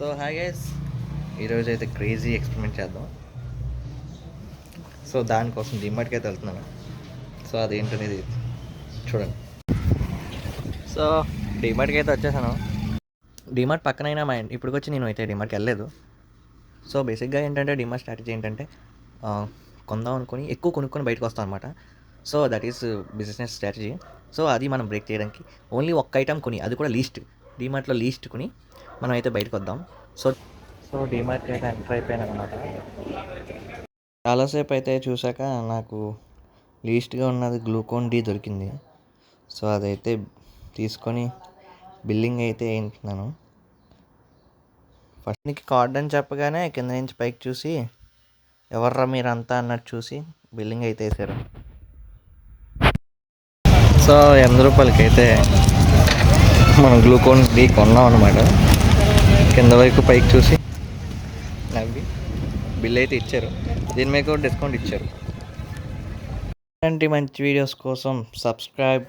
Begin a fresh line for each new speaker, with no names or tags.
So hi guys, ఈరోజు అయితే crazy experiment చేద్దాం. సో దానికోసం డిమార్ట్కి అయితే వెళ్తున్నాను. సో అదేంటనేది చూడండి. సో డిమార్ట్కి అయితే వచ్చేసాను. డిమార్ట్ పక్కనైనా మా ఇప్పుడు వచ్చి నేను అయితే డిమార్ట్కి వెళ్ళలేదు. సో బేసిక్గా ఏంటంటే డిమార్ట్ స్ట్రాటజీ ఏంటంటే కొందాం అనుకొని ఎక్కువ కొనుక్కొని బయటకు వస్తాం అనమాట. So that is business strategy. So అది మనం బ్రేక్ చేయడానికి ఓన్లీ ఒక్క ఐటమ్ కొని, అది కూడా డిమార్ట్లో లీస్ట్ కొని మనం అయితే బయటకు వద్దాం. సో డిమార్ట్కి అయితే ఎంటర్ అయిపోయాను అనమాట. చాలాసేపు అయితే చూసాక నాకు లీస్ట్గా ఉన్నది గ్లూకోన్ డి దొరికింది. సో అదైతే తీసుకొని బిల్లింగ్ అయితే వేయించున్నాను. ఫస్ట్ నీకు కార్డ్ అని చెప్పగానే కింద నుంచి పైకి చూసి ఎవర్రా మీరంతా అన్నట్టు చూసి బిల్లింగ్ అయితే వేసారు. సో రూపాయలకి అయితే మనం గ్లూకోన్ డి కొన్నాం అనమాట. కింద వైపు పైకి చూసి నవ్వి బిల్ అయితే ఇచ్చారు. దీని మీద కూడా డిస్కౌంట్ ఇచ్చారు. ఇలాంటి మంచి వీడియోస్ కోసం సబ్స్క్రైబ్